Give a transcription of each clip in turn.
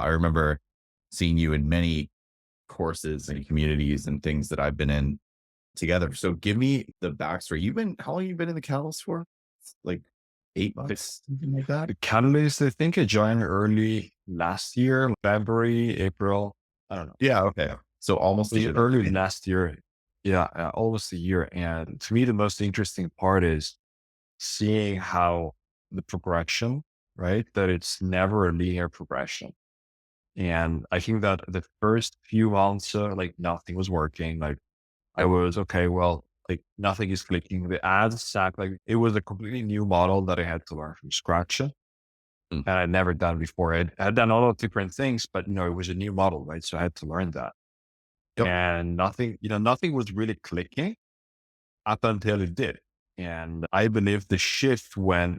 I remember seeing you in many courses and communities and things that I've been in together. So give me the backstory. How long have you been in the Catalyst for? Like 8 months, something like that? The catalyst, I think I joined early last year, February, April. I don't know. Yeah. Okay. So It almost a was year then. early last year. Yeah, almost a year. And to me, the most interesting part is seeing how the progression, right? That it's never a linear progression. And I think that the first few months, like nothing was working. Like I was, okay, well, like nothing is clicking. The ads stack, like it was a completely new model that I had to learn from scratch. And Mm. I'd never done before. I had done all of different things, but it was a new model, right? So I had to learn that. Yep. And nothing was really clicking up until it did. And I believe the shift and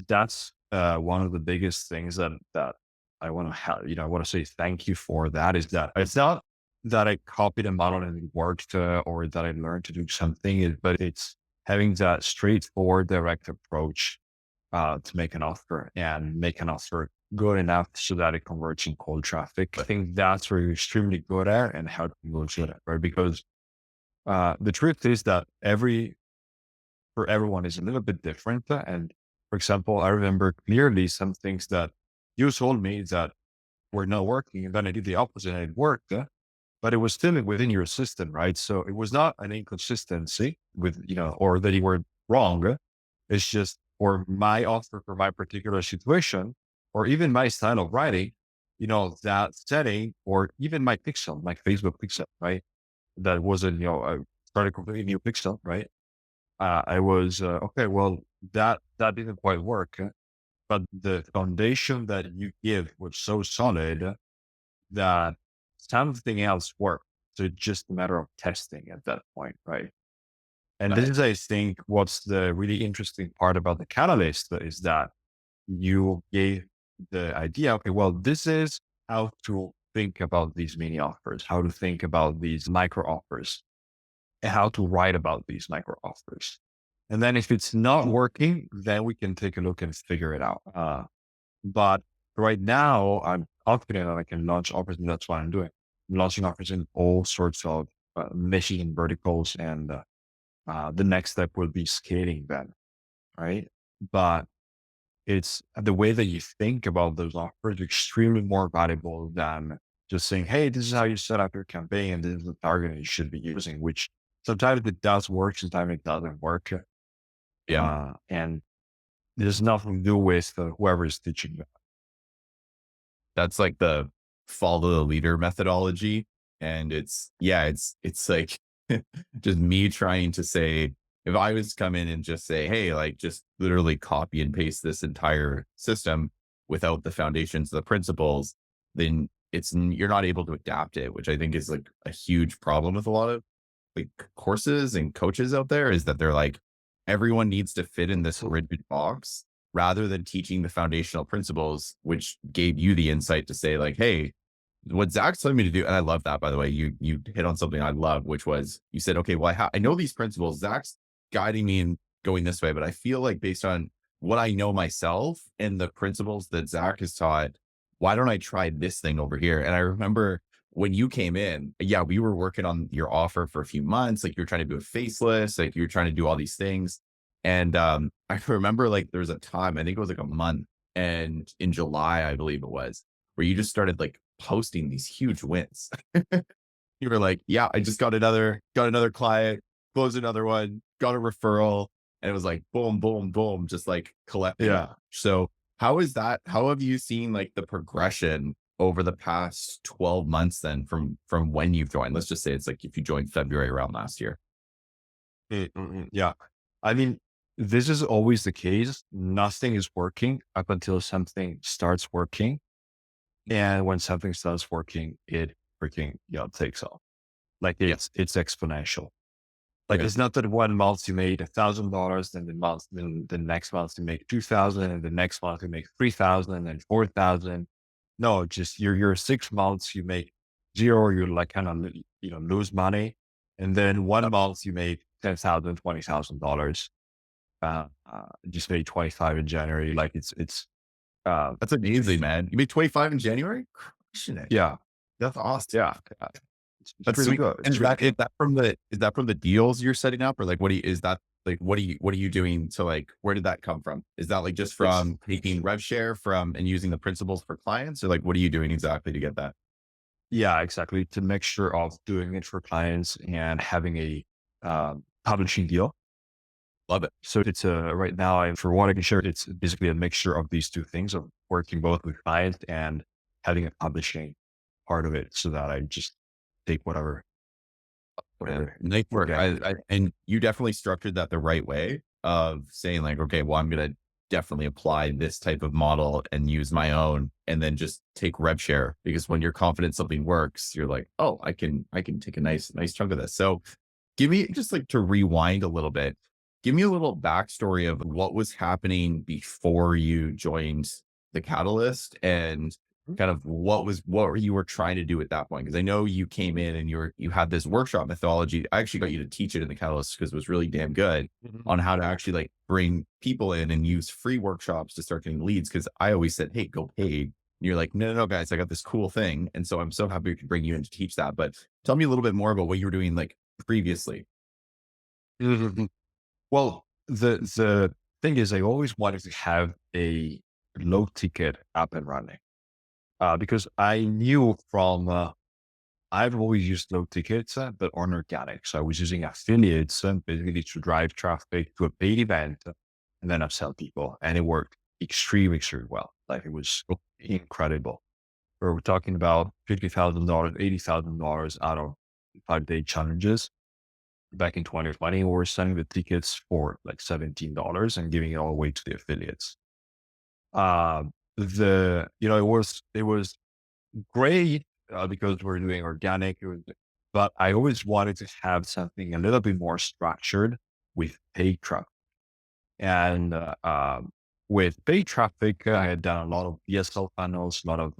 that's one of the biggest things that I want to have, I want to say thank you for that is that it's not that I copied a model and it worked or that I learned to do something, but it's having that straightforward, direct approach to make an offer and make an offer good enough so that it converts in cold traffic. I think that's where you're extremely good at and how people are good at, right? Because the truth is that for everyone is a little bit different. And for example, I remember clearly some things that you told me that were not working, and then I did the opposite and it worked. But it was still within your system, right? So it was not an inconsistency with, or that you were wrong. It's just for my offer, for my particular situation, or even my style of writing, that setting, or even my pixel, my Facebook pixel, right? That wasn't, I started a completely new pixel, right? I was, okay, well, that didn't quite work, but the foundation that you give was so solid that something else worked. So it's just a matter of testing at that point, right? And this Right. is, I think, what's the really interesting part about the catalyst is that you gave the idea, okay, well, this is how to think about these mini offers, how to think about these micro offers, and how to write about these micro offers. And then if it's not working, then we can take a look and figure it out. But right now, I'm confident that I can launch offers, and that's what I'm doing. I'm launching offers in all sorts of machine verticals, and the next step will be scaling them, right? But it's the way that you think about those offers extremely more valuable than just saying, "Hey, this is how you set up your campaign, and this is the target you should be using." Which sometimes it does work, sometimes it doesn't work, Yeah. and there's nothing to do with whoever is teaching you. That's like the follow the leader methodology. And it's like just me trying to say, if I was to come in and just say, hey, like just literally copy and paste this entire system without the foundations, the principles, then you're not able to adapt it, which I think is like a huge problem with a lot of like courses and coaches out there is that they're like, everyone needs to fit in this rigid box rather than teaching the foundational principles, which gave you the insight to say like, hey, what Zach's telling me to do, and I love that, by the way, you hit on something I love, which was you said, okay, well, I know these principles. Zach's guiding me and going this way, but I feel like based on what I know myself and the principles that Zach has taught, why don't I try this thing over here? And I remember when you came in, yeah, we were working on your offer for a few months. Like you're trying to do a faceless, like you're trying to do all these things. And I remember like there was a time, I think it was like a month, and in July, I believe it was, where you just started like posting these huge wins. You were like, yeah, I just got another client, closed another one, got a referral. And it was like boom, boom, boom, just like collecting. Yeah. So how is that? How have you seen like the progression over the past 12 months then from when you've joined? Let's just say it's like if you joined February around last year. Yeah. I mean, this is always the case. Nothing is working up until something starts working. And when something starts working, it freaking, takes off. Like Yeah. it's exponential. Like Okay. it's not that one month you made $1,000, then the next month you make 2,000, and the next month you make 3,000, and then 4,000. No, just your 6 months you make zero, you're like kind of lose money, and then one Yep. month you make 10,000, $20,000. Just made 25 in January. Like it's Um, That's amazing, man. You made 25 in January? Crushing it. yeah, That's awesome. yeah, it's That's really sweet. good. And It's really is that from the deals you're setting up, or like what do you is that like what are you doing to like where did that come from? Is that like just it's from taking rev share from and using the principles for clients, or like what are you doing exactly to get that? yeah, exactly. It's a mixture of doing it for clients and having a publishing deal. Love it. So it's right now, for what I can share, it's basically a mixture of these two things of working both with clients and having a publishing part of it so that I just take Man, whatever nice we work. get. I and you definitely structured that the right way of saying like, okay, well, I'm gonna definitely apply this type of model and use my own, and then just take rev share because when you're confident something works, you're like, oh, I can take a nice chunk of this. So give me just like to rewind a little bit. Give me a little backstory of what was happening before you joined the Catalyst and kind of what you were trying to do at that point. Because I know you came in and you had this workshop methodology. I actually got you to teach it in the Catalyst because it was really damn good Mhm. on how to actually like bring people in and use free workshops to start getting leads. Because I always said, hey, go paid. And you're like, no, no, no, guys, I got this cool thing. And so I'm so happy we could bring you in to teach that. But tell me a little bit more about what you were doing like previously. Mhm. Well, the thing is, I always wanted to have a low ticket up and running because I knew from I've always used low tickets, but on organic. So I was using affiliates basically to drive traffic to a paid event and then upsell people. And it worked extremely well. Like it was incredible. We're talking about $50,000, $80,000 out of 5-day challenges. Back in 2020, we were selling the tickets for like $17 and giving it all away to the affiliates. It was great because we're doing organic. But I always wanted to have something a little bit more structured with paid traffic. And with paid traffic, I had done a lot of ESL funnels, a lot of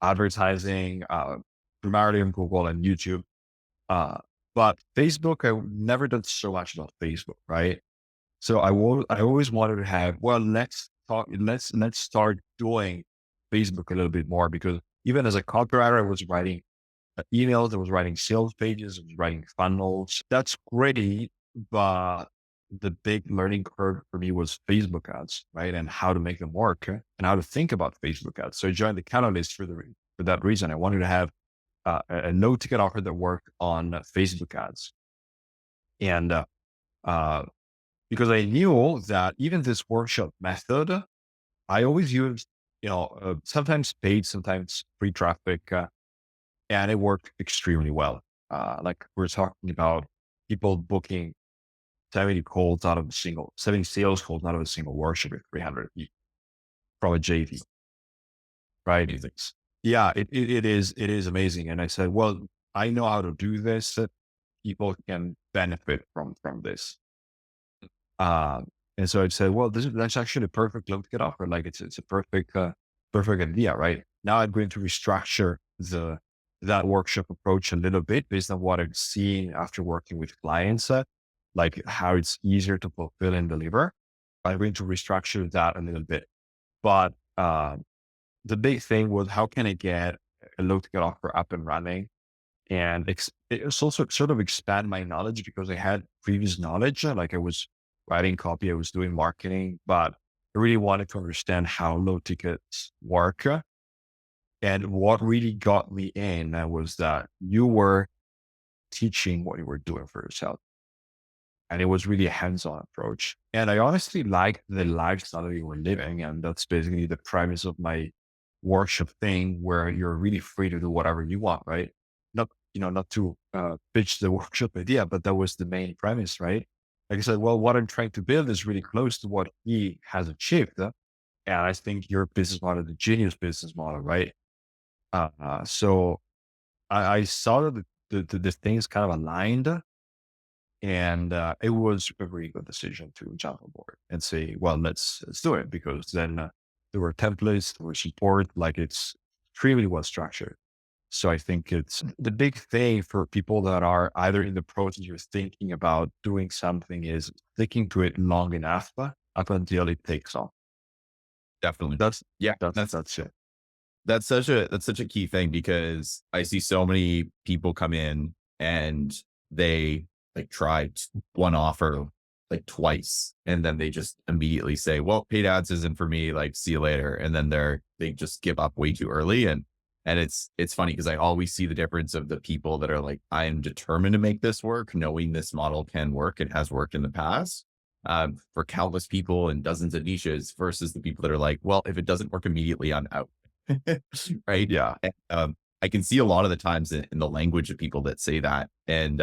advertising, primarily on Google and YouTube. Uh, but Facebook, I never done so much about Facebook, right? So I always wanted to have, well, let's start doing Facebook a little bit more because even as a copywriter, I was writing emails, I was writing sales pages, I was writing funnels. That's great, but the big learning curve for me was Facebook ads, right? And how to make them work and how to think about Facebook ads. So I joined the Catalyst for that reason. I wanted to have a no ticket offer that worked on Facebook ads. And uh, because I knew that even this workshop method, I always used, sometimes paid, sometimes free traffic, and it worked extremely well. Like we're talking about people booking 70 sales calls out of a single workshop with 300 people from a JV, right? Amazing. Yeah, it is amazing. And I said, well, I know how to do this. People can benefit from this. Uh, and so I said, well, that's actually a perfect loan to get offer. Like it's a perfect idea, right? Now I'm going to restructure that workshop approach a little bit based on what I'm seeing after working with clients, like how it's easier to fulfill and deliver. I'm going to restructure that a little bit. But the big thing was how can I get a low ticket offer up and running and it's also sort of expand my knowledge because I had previous knowledge. Like I was writing copy, I was doing marketing, but I really wanted to understand how low tickets work. And what really got me in was that you were teaching what you were doing for yourself. And it was really a hands-on approach. And I honestly like the lifestyle that you were living. And that's basically the premise of my workshop thing where you're really free to do whatever you want, right? Not to pitch the workshop idea, but that was the main premise, right? Like I said, well, what I'm trying to build is really close to what he has achieved. And I think your business model, the genius business model, right? So I saw that the things kind of aligned and it was a really good decision to jump on board and say, well, let's do it because then there were templates, there was support, like it's extremely well structured. So I think it's the big thing for people that are either in the process or thinking about doing something is sticking to it long enough up until it takes off. Definitely. That's Yeah, that's it. that's such a key thing because I see so many people come in and they like one offer like twice and then they just immediately say, "Well, paid ads isn't for me, like see you later." And then they just give up way too early and it's funny because I always see the difference of the people that are like, "I am determined to make this work, knowing this model can work. It has worked in the past." For countless people and dozens of niches versus the people that are like, well, if it doesn't work immediately, I'm out. Right? Yeah. And, I can see a lot of the times in the language of people that say that, and,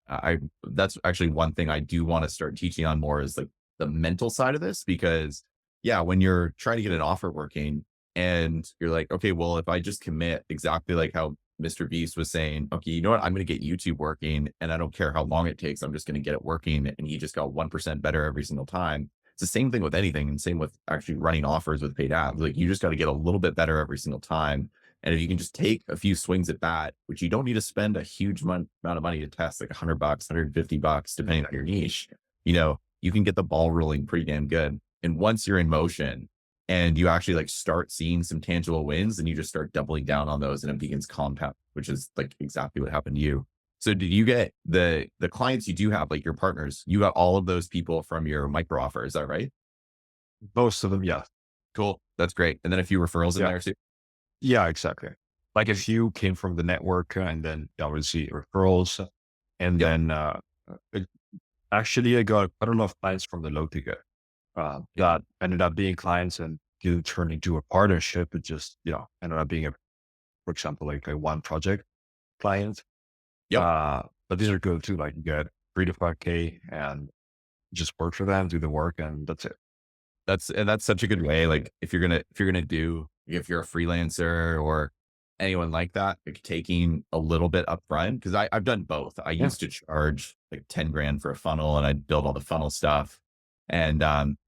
I that's actually one thing I do wanna start teaching on more is, like, the mental side of this because, yeah, when you're trying to get an offer working and you're like, "Okay, well, if I just commit exactly like how Mr. Beast was saying, okay, you know what? I'm gonna get YouTube working, and I don't care how long it takes, I'm just gonna get it working," and he just got 1% better every single time. It's the same thing with anything and same with actually running offers with paid ads. Like you just got to get a little bit better every single time. And if you can just take a few swings at bat, which you don't need to spend a huge amount of money to test, like $100, $150, depending on your niche, you can get the ball rolling pretty damn good. And once you're in motion and you actually like start seeing some tangible wins, and you just start doubling down on those and it begins compound, which is like exactly what happened to you. So did you get the clients you do have, like your partners, you got all of those people from your micro offer, is that right? Most of them, yeah. Cool. That's great. And then a few referrals in Yeah. there too? Yeah, exactly. Like a few came from the network, and then obviously referrals, and Yep. then it, actually I got quite a lot of clients from the low ticket Yeah. that ended up being clients and didn't turn into a partnership. It just ended up being for example, like a one project client. Yep. But these are good too. Like you get 3 to 5K and just work for them, do the work, and that's it. That's such a good way. Like if you're a freelancer or anyone like that, like taking a little bit upfront, because I've done both. I Yeah. used to charge like 10 grand for a funnel and I'd build all the funnel stuff. And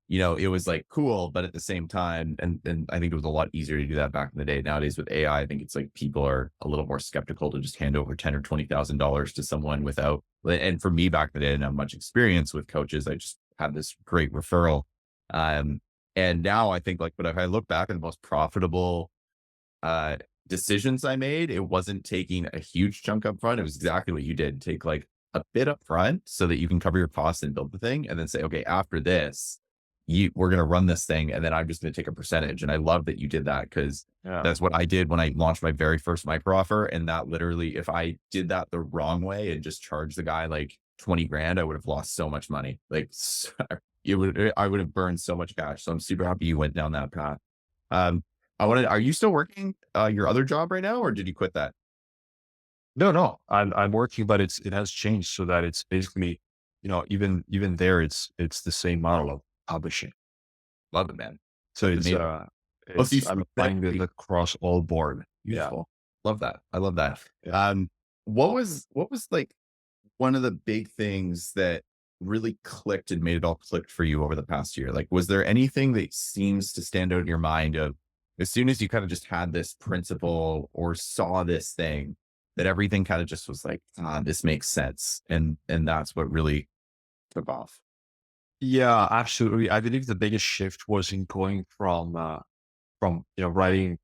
it was like cool, but at the same time, and I think it was a lot easier to do that back in the day. Nowadays with AI, I think it's like people are a little more skeptical to just hand over 10 or $20,000 to someone without, and for me back in the day, I didn't have much experience with coaches. I just had this great referral. um, and now I think like, but if I look back at the most profitable uh decisions I made, it wasn't taking a huge chunk up front. It was exactly what you did. Take like a bit up front so that you can cover your costs and build the thing, and then say, okay, after this, we're gonna run this thing, and then I'm just gonna take a percentage. And I love that you did that because Yeah. that's what I did when I launched my very first micro offer. And that literally, if I did that the wrong way and just charged the guy like 20 grand, I would have lost so much money. Like I would have burned so much cash. So I'm super happy you went down that path. Um, are you still working your other job right now, or did you quit that? No, no, I'm working, but it has changed so that it's basically, even there, it's the same model of publishing. Love it, man. So That's amazing. Oh, so you I'm switched that. applying the cross all board. Yeah. Beautiful. Love that. I love that. Yeah. What was like one of the big things that really clicked and made it all clicked for you over the past year? Like, was there anything that seems to stand out in your mind of as soon as you kind of just had this principle or saw this thing that everything kind of just was like, this makes sense. And that's what really took off. Yeah, absolutely. I believe the biggest shift was in going from writing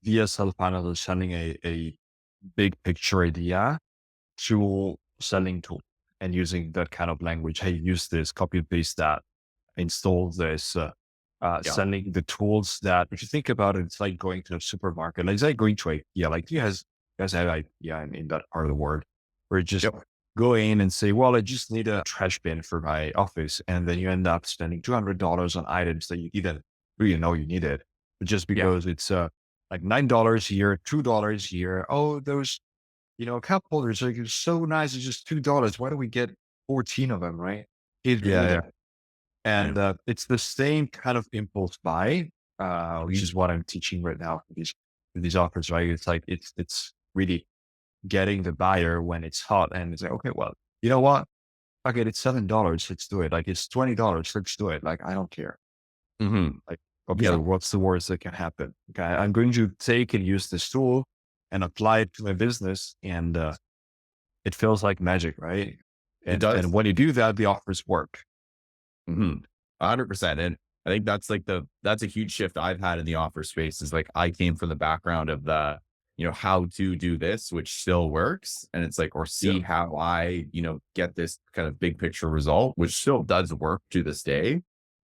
VSL panel and sending a big picture idea to selling tool and using that kind of language. Hey, use this, copy and paste that, install this, Yeah. sending the tools that, if you think about it, it's like going to a supermarket. Like, it's like going to like you guys have IKEA in that part of the world where you just Yep. go in and say, well, I just need a trash bin for my office. And then you end up spending $200 on items that you didn't really know you needed, but just Yeah. because it's like $9 here, $2 here. Oh, those cup holders are like, so nice. It's just $2. Why don't we get 14 of them, right? It's Yeah. really Yeah. there. And it's the same kind of impulse buy, which Mhm. is what I'm teaching right now for these offers, right? It's like, it's really getting the buyer when it's hot and it's like, okay, well, you know what? Okay, it's $7. Let's do it. Like it's $20. Let's do it. Like, I don't care. Mhm. Like, okay, Yeah. what's the worst that can happen? Okay. I'm going to take and use this tool and apply it to my business. And, it feels like magic, right? It And does. when you do that, the offers work. Mhm. 100%. I think that's like that's a huge shift I've had in the offer space is like I came from the background of the, how to do this, which still works. And it's like, or Yeah. see how I, get this kind of big picture result, which still does work to this day.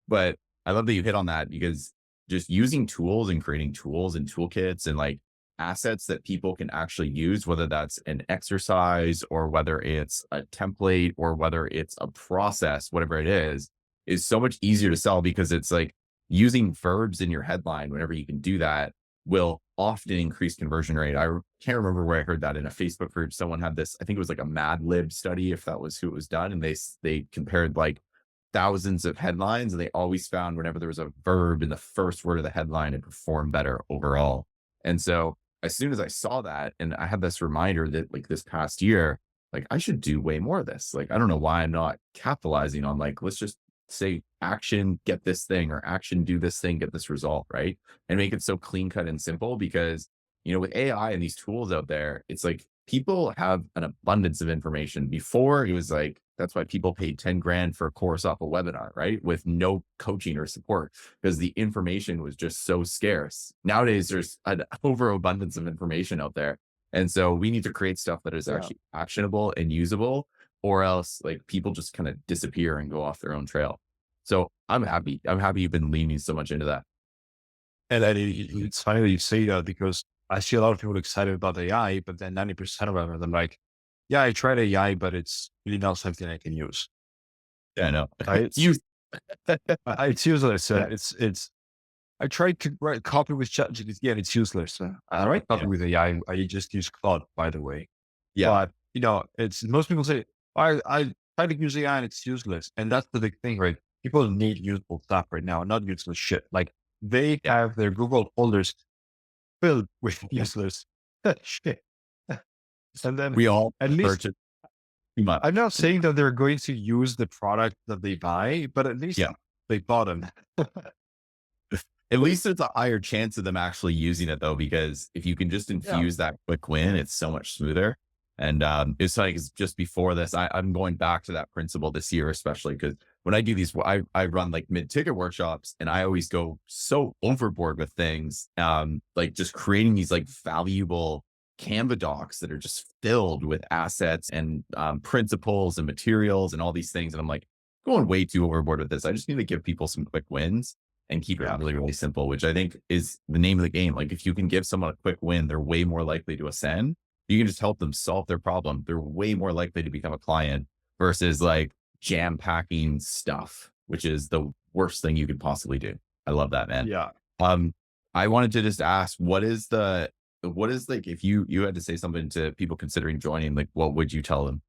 But I love that you hit on that because just using tools and creating tools and toolkits and like assets that people can actually use, whether that's an exercise or whether it's a template or whether it's a process, whatever it is so much easier to sell because it's like using verbs in your headline whenever you can do that will often increase conversion rate. Can't remember where I heard that in a Facebook group. Someone had this, I think it was like a Mad Lib study, if that was who it was done. And they compared like thousands of headlines and they always found whenever there was a verb in the first word of the headline, it performed better overall. And so as soon as I saw that and I had this reminder that like this past year, like I should do way more of this. Like, I don't know why I'm not capitalizing on like, let's just say action, get this thing, or action, do this thing, get this result, right? And make it so clean cut and simple because, with AI and these tools out there, it's like people have an abundance of information. Before it was like, that's why people paid 10 grand for a course off a webinar, right? With no coaching or support because the information was just so scarce. Nowadays, there's an overabundance of information out there. And so we need to create stuff that is Yeah. actually actionable and usable or else like people just kind of disappear and go off their own trail. So I'm happy. I'm happy you've been leaning so much into that. And then it's funny that you say that because I see a lot of people excited about AI, but then 90% of them are like, yeah, I tried AI, but it's really not something I can use. Yeah, I know. Right? You It's useless. yeah, I tried to write copy with ChatGPT and it's useless. I write copy yeah, with AI. I just use Claude, by the way. yeah, But, it's most people say, I try to use AI and it's useless. And that's the big thing, right? People need useful stuff right now, not useless shit. Like they yeah. have their Google folders filled with useless shit. And then We all at least purchase too much. I'm not saying that they're going to use the product that they buy, but at least Yeah. they bought them. At least there's a higher chance of them actually using it though, because if you can just Yeah. infuse that quick win, it's so much smoother. And it's like just before this, I'm going back to that principle this year, especially because when I do these, I run like mid-ticket workshops and I always go so overboard with things. Like just creating these like valuable Canva docs that are just filled with assets and principles and materials and all these things. And I'm like going way too overboard with this. I just need to give people some quick wins and keep it Yeah. really, really simple, which I think is the name of the game. Like if you can give someone a quick win, they're way more likely to ascend. You can just help them solve their problem. They're way more likely to become a client versus like jam packing stuff, which is the worst thing you could possibly do. I love that, man. Yeah. Um, I wanted to just ask, what is like, if you had to say something to people considering joining, like, what would you tell them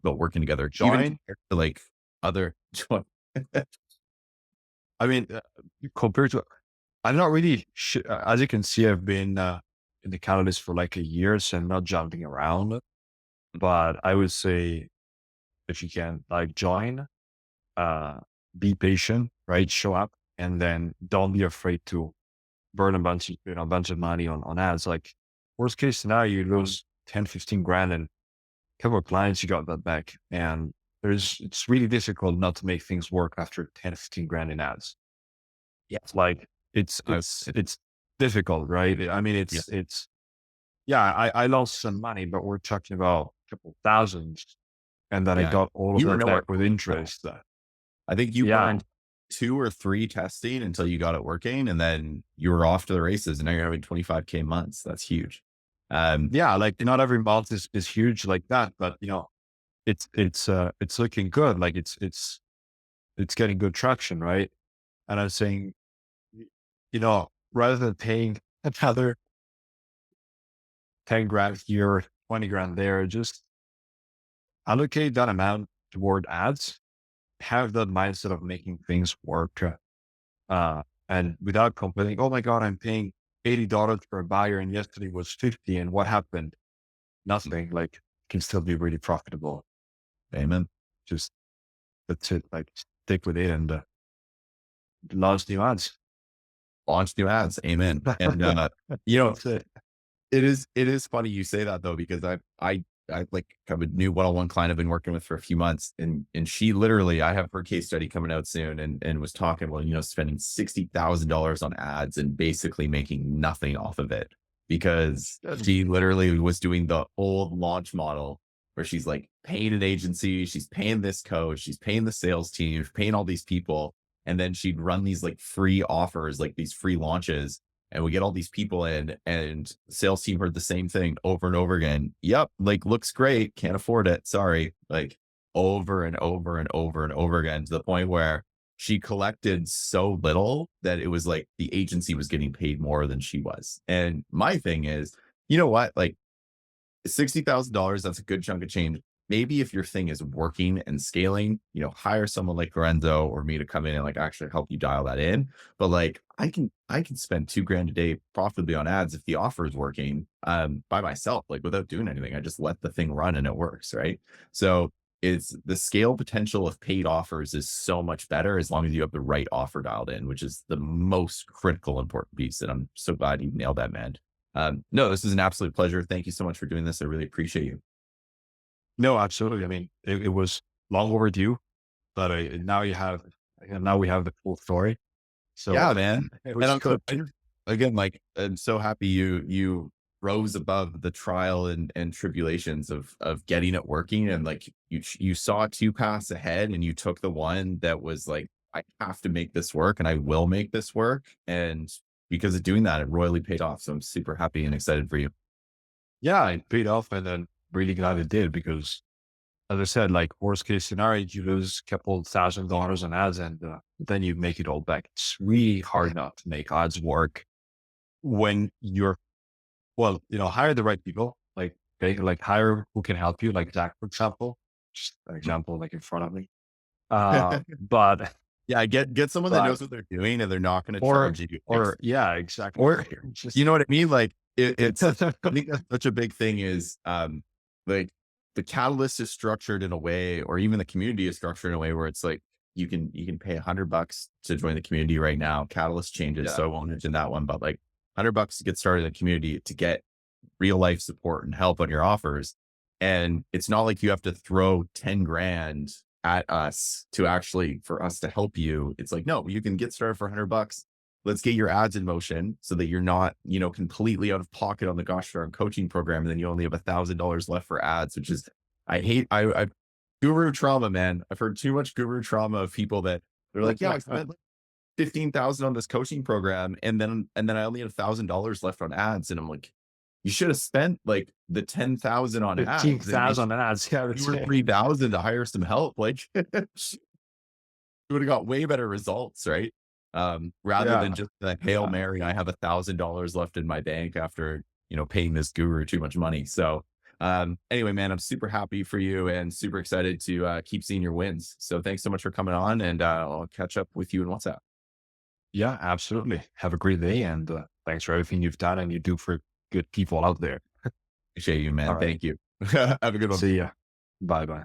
about working together? Even Join. compared to like other, I mean, compared to, I'm not really, as you can see, I've been in the catalyst for like a year, so I'm not jumping around. But I would say if you can like join, uh, be patient, right? Show up and then don't be afraid to burn a bunch of money on ads. Like worst case scenario, you lose 10, 15 grand and a couple of clients, you got that back. And it's really difficult not to make things work after 10, 15 grand in ads. yeah, Like I, it's difficult, right? I mean, yeah, yeah, I lost some money, but we're talking about a couple thousands. And then I yeah. got all of You were that nowhere back with close to that. interest. I think you Yeah. burned 2 or 3 testing until you got it working, and then you were off to the races. And now you're having 25K months. That's huge. Um, Yeah. Like not every month is huge like that, but it's looking good. Like it's getting good traction, right? And I'm saying, y- rather than paying another 10 grand here, 20 grand there, just allocate that amount toward ads, have that mindset of making things work. And without complaining, oh my God, I'm paying $80 for a buyer and yesterday was 50. And what happened? Nothing. Like can still be really profitable. amen. Just that's it. Like stick with it and launch new ads. Launch new ads. Amen. And you know, That's it. it is funny you say that though, because I I like have a new one-on-one client I've been working with for a few months, and she literally, I have her case study coming out soon, and was talking, well, spending $60,000 on ads and basically making nothing off of it because That's she literally was doing the old launch model where she's like paying an agency, she's paying this coach, she's paying the sales team, paying all these people, and then she'd run these like free offers, like these free launches, and we get all these people in, and the sales team heard the same thing over and over again. Yep, like looks great, can't afford it. Sorry. Like over and over and over and over again, to the point where she collected so little that it was like the agency was getting paid more than she was. And my thing is, you know what? Like $60,000, that's a good chunk of change. Maybe if your thing is working and scaling, hire someone like Lorenzo or me to come in and like actually help you dial that in. But like I can spend 2 grand a day profitably on ads if the offer is working by myself, like without doing anything. I just let the thing run and it works, right? So it's the scale potential of paid offers is so much better as long as you have the right offer dialed in, which is the most critical important piece. And I'm so glad you nailed that, man. No, this is an absolute pleasure. Thank you so much for doing this. I really appreciate you. no, absolutely. I mean, it was long overdue, but now we have the full story. So Yeah, man. it And was good. again, like, I'm so happy you rose above the trial and tribulations of getting it working. And like you saw 2 paths ahead and you took the one that was like, I have to make this work and I will make this work. And because of doing that, it royally paid off. So I'm super happy and excited for you. Yeah, it paid off, and then really glad it did because, as I said, like worst case scenario, you lose a couple $1,000 on ads, and then you make it all back. It's really hard not to make ads work when you're well, hire the right people. Like, okay, like hire who can help you, like Zach, for example. Just an example, like in front of me. But Yeah, get someone that but knows what they're doing and they're not going to or charge you or yeah, exactly. or Just you know what I mean? Like it's I think that's such a big thing is like the catalyst is structured in a way, or even the community is structured in a way where it's like you can pay $100 to join the community right now. Catalyst changes, yeah, so I won't mention that one, but like $100 to get started in the community to get real life support and help on your offers. And it's not like you have to throw 10 grand at us to actually for us to help you. It's like, no, you can get started for $100. Let's get your ads in motion so that you're not, completely out of pocket on the gosh darn coaching program. And then you only have $1,000 left for ads, which is, I hate, I guru trauma, man. I've heard too much guru trauma of people that they're like, yeah, I spent like 15,000 on this coaching program. And then I only had $1,000 left on ads. And I'm like, you should have spent like the 10,000 on fifteen ads and made thousand ads. Yeah, that's 2 or 3,000 to hire some help. Like you would have got way better results, right? Rather than yeah, just the Hail yeah, Mary, I have $1,000 left in my bank after, paying this guru too much money. So, anyway, man, I'm super happy for you and super excited to keep seeing your wins. So thanks so much for coming on, and I'll catch up with you in WhatsApp. yeah. Absolutely. Have a great day, and thanks for everything you've done and you do for good people out there. Appreciate you, All man. right. Thank you. Have a good one. See ya. Bye bye.